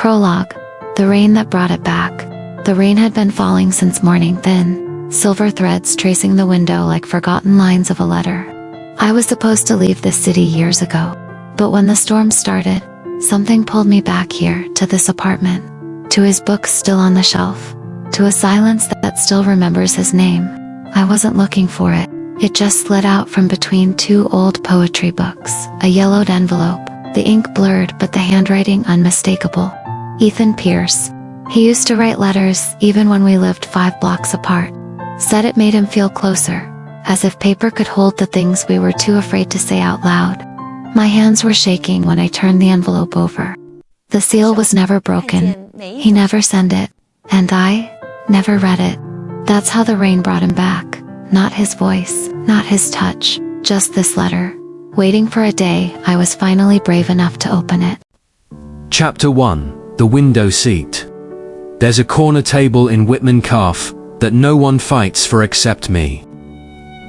Prologue. The rain that brought it back. The rain had been falling since morning, thin, silver threads tracing the window like forgotten lines of a letter. I was supposed to leave this city years ago, but when the storm started, something pulled me back here, to this apartment, to his books still on the shelf, to a silence that still remembers his name. I wasn't looking for it. It just slid out from between two old poetry books, a yellowed envelope, the ink blurred but the handwriting unmistakable. Ethan Pierce. He used to write letters even when we lived 5 blocks apart. Said it made him feel closer, as if paper could hold the things we were too afraid to say out loud. My hands were shaking when I turned the envelope over. The seal was never broken. He never sent it, and I never read it. That's how the rain brought him back. Not his voice, not his touch, just this letter. Waiting for a day I was finally brave enough to open it. Chapter 1. The Window Seat. There's a corner table in Whitman Calf that no one fights for except me.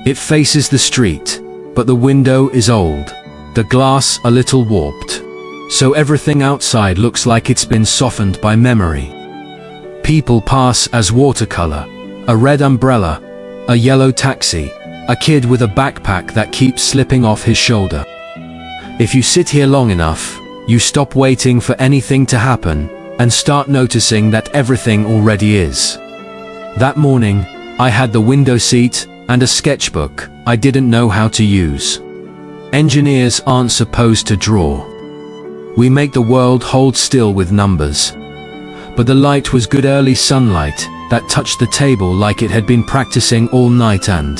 It faces the street, but the window is old, the glass a little warped, so everything outside looks like it's been softened by memory. People pass as watercolor, a red umbrella, a yellow taxi, a kid with a backpack that keeps slipping off his shoulder. If you sit here long enough, you stop waiting for anything to happen and start noticing that everything already is. That morning, I had the window seat and a sketchbook I didn't know how to use. Engineers aren't supposed to draw. We make the world hold still with numbers. But the light was good early sunlight that touched the table like it had been practicing all night, and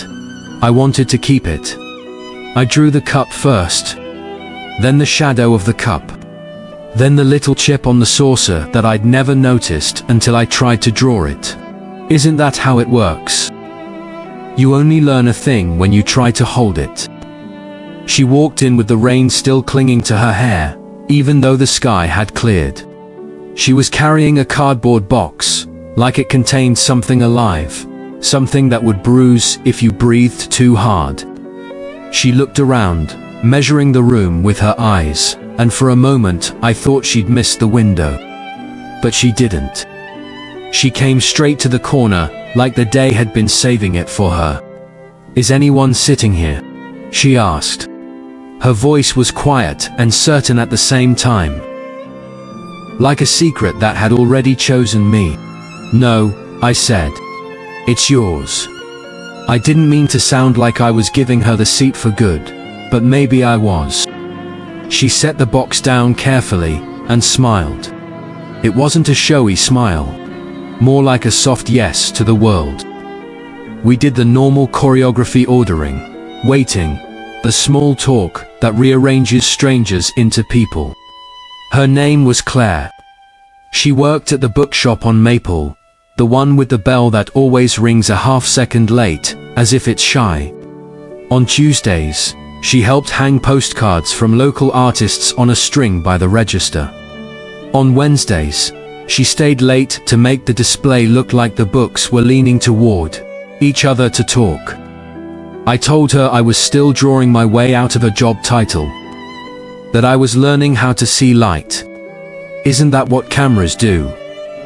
I wanted to keep it. I drew the cup first, then the shadow of the cup, then the little chip on the saucer that I'd never noticed until I tried to draw it. Isn't that how it works? You only learn a thing when you try to hold it. She walked in with the rain still clinging to her hair, even though the sky had cleared. She was carrying a cardboard box, like it contained something alive, something that would bruise if you breathed too hard. She looked around, measuring the room with her eyes, and for a moment I thought she'd missed the window. But she didn't. She came straight to the corner, like the day had been saving it for her. "Is anyone sitting here?" she asked. Her voice was quiet and certain at the same time, like a secret that had already chosen me. "No," I said. "It's yours." I didn't mean to sound like I was giving her the seat for good, but maybe I was. She set the box down carefully and smiled. It wasn't a showy smile, more like a soft yes to the world. We did the normal choreography, ordering, waiting, the small talk that rearranges strangers into people. Her name was Claire. She worked at the bookshop on Maple, the one with the bell that always rings a half-second late, as if it's shy. On Tuesdays, she helped hang postcards from local artists on a string by the register. On Wednesdays, she stayed late to make the display look like the books were leaning toward each other to talk. I told her I was still drawing my way out of a job title, that I was learning how to see light. "Isn't that what cameras do?"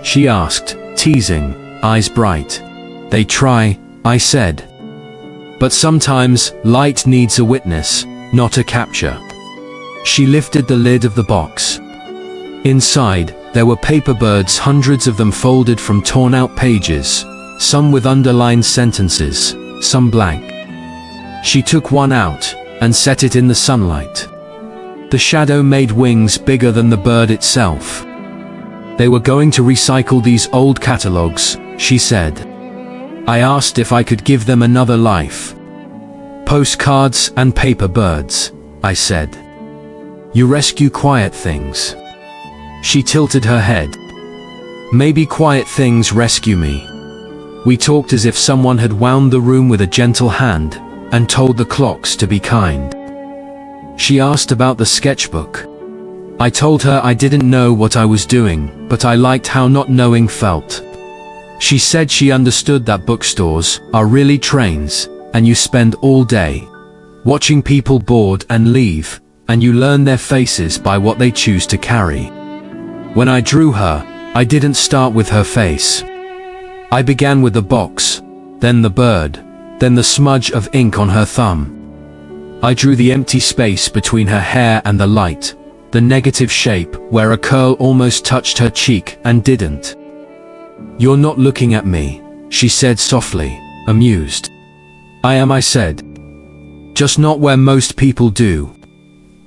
she asked, teasing, eyes bright. "They try," I said. "But sometimes, light needs a witness, not a capture." She lifted the lid of the box. Inside, there were paper birds, hundreds of them folded from torn-out pages, some with underlined sentences, some blank. She took one out and set it in the sunlight. The shadow made wings bigger than the bird itself. "They were going to recycle these old catalogs," she said. I asked if I could give them another life. "Postcards and paper birds," I said. "You rescue quiet things." She tilted her head. "Maybe quiet things rescue me." We talked as if someone had wound the room with a gentle hand and told the clocks to be kind. She asked about the sketchbook. I told her I didn't know what I was doing, but I liked how not knowing felt. She said she understood that bookstores are really trains, and you spend all day watching people board and leave, and you learn their faces by what they choose to carry. When I drew her, I didn't start with her face. I began with the box, then the bird, then the smudge of ink on her thumb. I drew the empty space between her hair and the light, the negative shape where a curl almost touched her cheek and didn't. "You're not looking at me," she said softly, amused. "I am," I said. "Just not where most people do."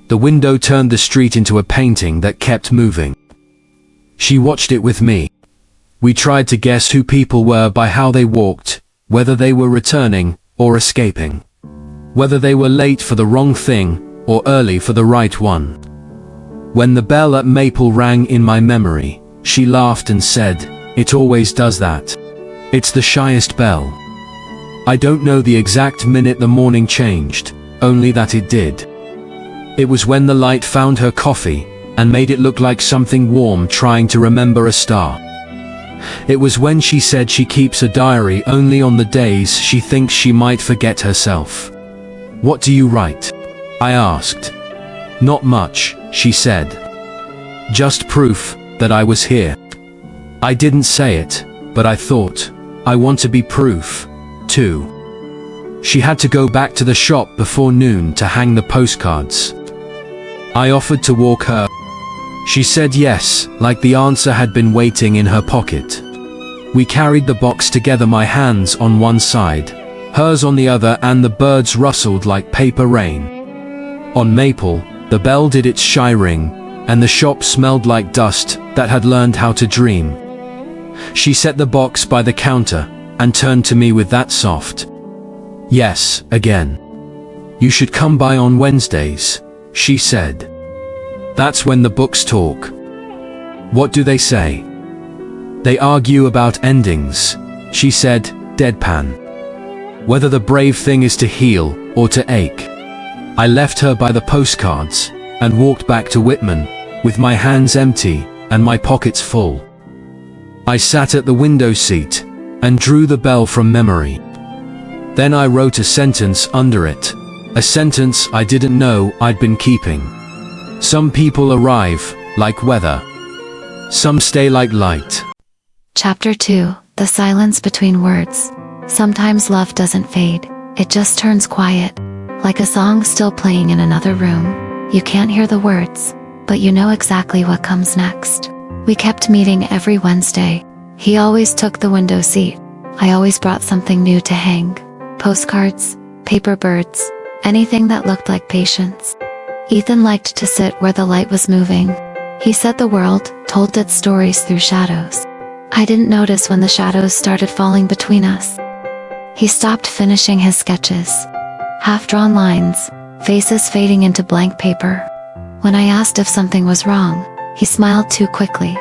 The window turned the street into a painting that kept moving. She watched it with me. We tried to guess who people were by how they walked, whether they were returning or escaping, whether they were late for the wrong thing or early for the right one. When the bell at Maple rang in my memory, she laughed and said, "It always does that. It's the shyest bell." I don't know the exact minute the morning changed, only that it did. It was when the light found her coffee and made it look like something warm trying to remember a star. It was when she said she keeps a diary only on the days she thinks she might forget herself. "What do you write?" I asked. "Not much," she said. "Just proof that I was here." I didn't say it, but I thought, I want to be proof, too. She had to go back to the shop before noon to hang the postcards. I offered to walk her. She said yes, like the answer had been waiting in her pocket. We carried the box together, my hands on one side, hers on the other, and the birds rustled like paper rain. On Maple, the bell did its shy ring, and the shop smelled like dust that had learned how to dream. She set the box by the counter and turned to me with that soft yes again. "You should come by on Wednesdays," she said. "That's when the books talk." "What do they say?" "They argue about endings," she said, deadpan. "Whether the brave thing is to heal or to ache." I left her by the postcards and walked back to Whitman, with my hands empty and my pockets full. I sat at the window seat and drew the bell from memory. Then I wrote a sentence under it, a sentence I didn't know I'd been keeping. "Some people arrive like weather. Some stay like light." Chapter 2, The Silence Between Words. Sometimes love doesn't fade, it just turns quiet, like a song still playing in another room. You can't hear the words, but you know exactly what comes next. We kept meeting every Wednesday. He always took the window seat. I always brought something new to hang. Postcards, paper birds, anything that looked like patience. Ethan liked to sit where the light was moving. He said the world told its stories through shadows. I didn't notice when the shadows started falling between us. He stopped finishing his sketches. Half-drawn lines, faces fading into blank paper. When I asked if something was wrong, he smiled too quickly.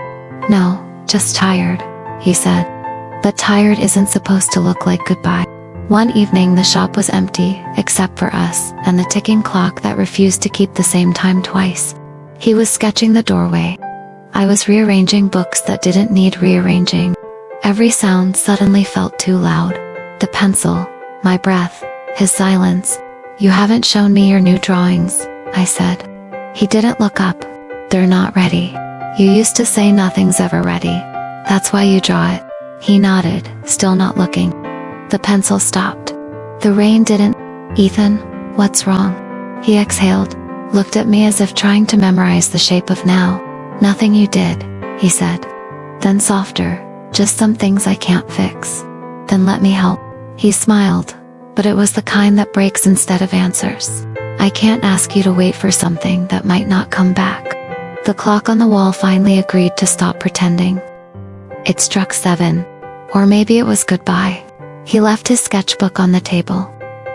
"No, just tired," he said. But tired isn't supposed to look like goodbye. One evening the shop was empty, except for us, and the ticking clock that refused to keep the same time twice. He was sketching the doorway. I was rearranging books that didn't need rearranging. Every sound suddenly felt too loud. The pencil, my breath, his silence. "You haven't shown me your new drawings," I said. He didn't look up. "They're not ready. You used to say nothing's ever ready. That's why you draw it." He nodded, still not looking. The pencil stopped. The rain didn't. "Ethan, what's wrong?" He exhaled, looked at me as if trying to memorize the shape of now. "Nothing you did," he said. Then softer, "Just some things I can't fix." "Then let me help." He smiled, but it was the kind that breaks instead of answers. "I can't ask you to wait for something that might not come back." The clock on the wall finally agreed to stop pretending. It struck 7. Or maybe it was goodbye. He left his sketchbook on the table.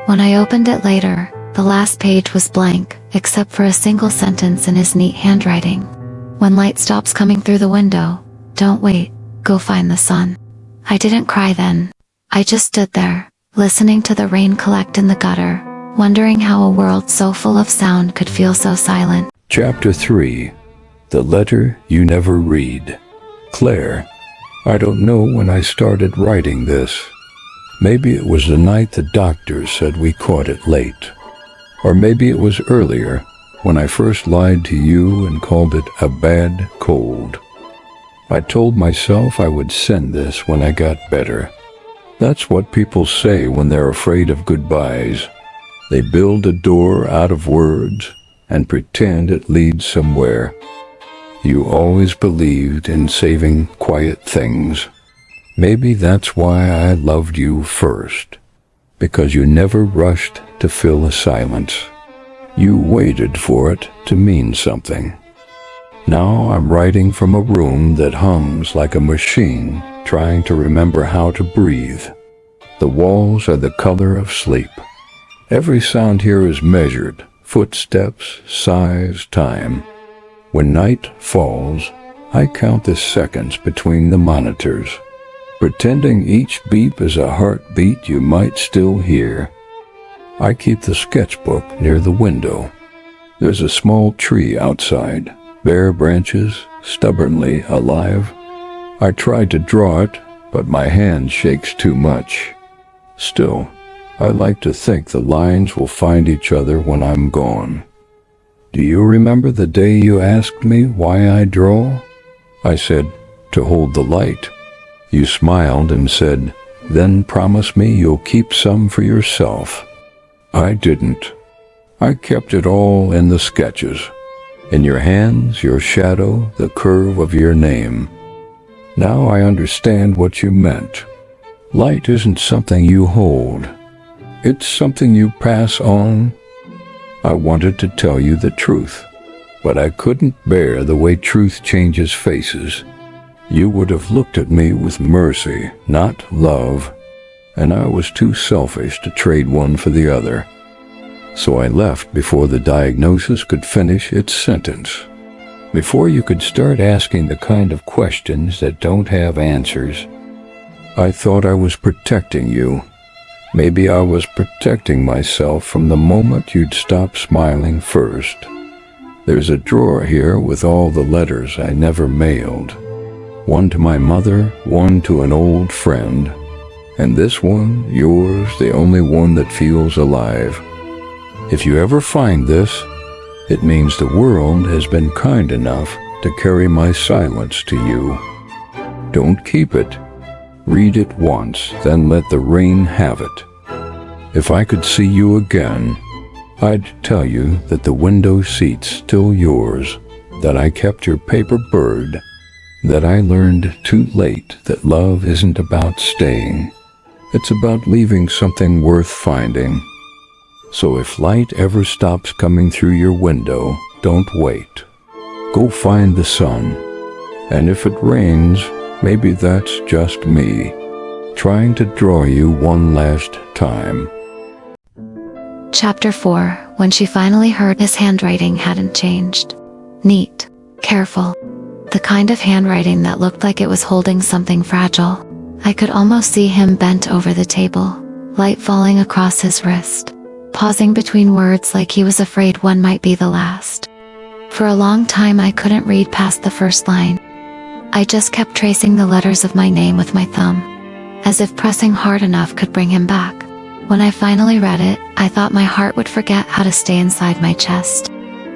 When I opened it later, the last page was blank, except for a single sentence in his neat handwriting. "When light stops coming through the window, don't wait, go find the sun." I didn't cry then. I just stood there, listening to the rain collect in the gutter, wondering how a world so full of sound could feel so silent. Chapter 3. The Letter You Never Read. Claire, I don't know when I started writing this. Maybe it was the night the doctor said we caught it late. Or maybe it was earlier, when I first lied to you and called it a bad cold. I told myself I would send this when I got better. That's what people say when they're afraid of goodbyes. They build a door out of words and pretend it leads somewhere. You always believed in saving quiet things. Maybe that's why I loved you first, because you never rushed to fill a silence. You waited for it to mean something. Now I'm writing from a room that hums like a machine, trying to remember how to breathe. The walls are the color of sleep. Every sound here is measured, footsteps, sighs, time. When night falls, I count the seconds between the monitors, pretending each beep is a heartbeat you might still hear. I keep the sketchbook near the window. There's a small tree outside, bare branches, stubbornly alive. I tried to draw it, but my hand shakes too much. Still, I like to think the lines will find each other when I'm gone. Do you remember the day you asked me why I draw? I said, to hold the light. You smiled and said, then promise me you'll keep some for yourself. I didn't. I kept it all in the sketches. In your hands, your shadow, the curve of your name. Now I understand what you meant. Light isn't something you hold. It's something you pass on. I wanted to tell you the truth, but I couldn't bear the way truth changes faces. You would have looked at me with mercy, not love, and I was too selfish to trade one for the other. So I left before the diagnosis could finish its sentence. Before you could start asking the kind of questions that don't have answers. I thought I was protecting you. Maybe I was protecting myself from the moment you'd stop smiling first. There's a drawer here with all the letters I never mailed. One to my mother, one to an old friend, and this one, yours, the only one that feels alive. If you ever find this, it means the world has been kind enough to carry my silence to you. Don't keep it. Read it once, then let the rain have it. If I could see you again, I'd tell you that the window seat's still yours, that I kept your paper bird, that I learned too late that love isn't about staying. It's about leaving something worth finding. So if light ever stops coming through your window, don't wait. Go find the sun. And if it rains, maybe that's just me, trying to draw you one last time. Chapter 4. When she finally heard his handwriting hadn't changed. Neat. Careful. The kind of handwriting that looked like it was holding something fragile. I could almost see him bent over the table, light falling across his wrist, pausing between words like he was afraid one might be the last. For a long time I couldn't read past the first line. I just kept tracing the letters of my name with my thumb, as if pressing hard enough could bring him back. When I finally read it, I thought my heart would forget how to stay inside my chest.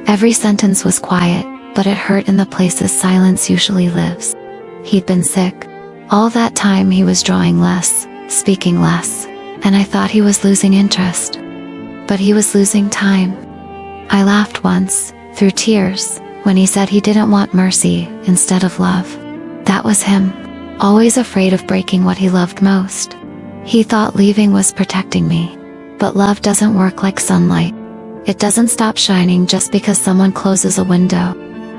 Every sentence was quiet, but it hurt in the places silence usually lives. He'd been sick. All that time he was drawing less, speaking less, and I thought he was losing interest. But he was losing time. I laughed once, through tears, when he said he didn't want mercy instead of love. That was him, always afraid of breaking what he loved most. He thought leaving was protecting me. But love doesn't work like sunlight. It doesn't stop shining just because someone closes a window.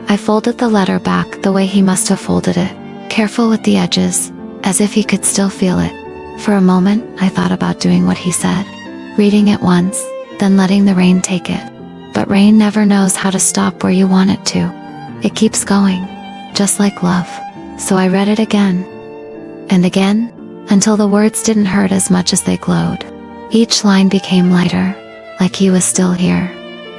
I folded the letter back the way he must have folded it, careful with the edges, as if he could still feel it. For a moment, I thought about doing what he said, reading it once, then letting the rain take it. But rain never knows how to stop where you want it to. It keeps going, just like love. So I read it again, and again, until the words didn't hurt as much as they glowed. Each line became lighter, like he was still here,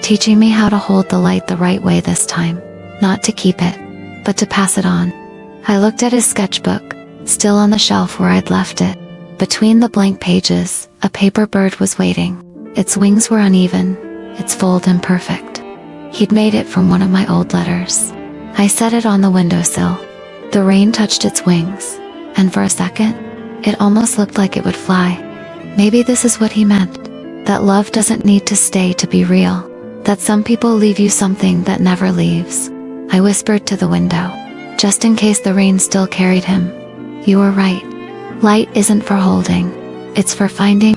teaching me how to hold the light the right way this time, not to keep it, but to pass it on. I looked at his sketchbook, still on the shelf where I'd left it. Between the blank pages, a paper bird was waiting. Its wings were uneven, its fold imperfect. He'd made it from one of my old letters. I set it on the windowsill. The rain touched its wings, and for a second, it almost looked like it would fly. Maybe this is what he meant, that love doesn't need to stay to be real, that some people leave you something that never leaves. I whispered to the window, just in case the rain still carried him. You were right. Light isn't for holding, it's for finding.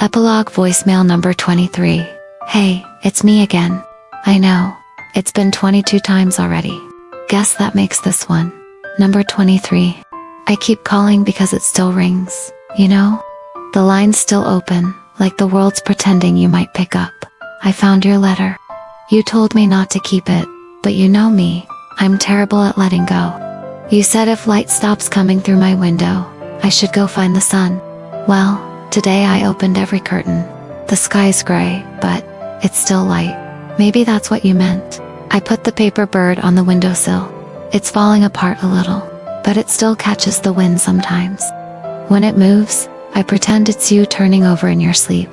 Epilogue voicemail number 23. Hey, it's me again. I know, it's been 22 times already. Guess that makes this one. Number 23. I keep calling because it still rings, you know? The line's still open, like the world's pretending you might pick up. I found your letter. You told me not to keep it, but you know me, I'm terrible at letting go. You said if light stops coming through my window, I should go find the sun. Well, today I opened every curtain. The sky's gray, but it's still light. Maybe that's what you meant. I put the paper bird on the windowsill. It's falling apart a little, but it still catches the wind sometimes. When it moves, I pretend it's you turning over in your sleep.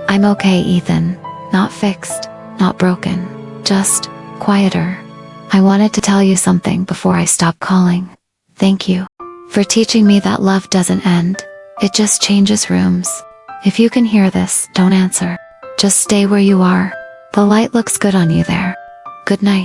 I'm okay, Ethan. Not fixed, not broken, just quieter. I wanted to tell you something before I stop calling. Thank you for teaching me that love doesn't end. It just changes rooms. If you can hear this, don't answer. Just stay where you are. The light looks good on you there. Good night.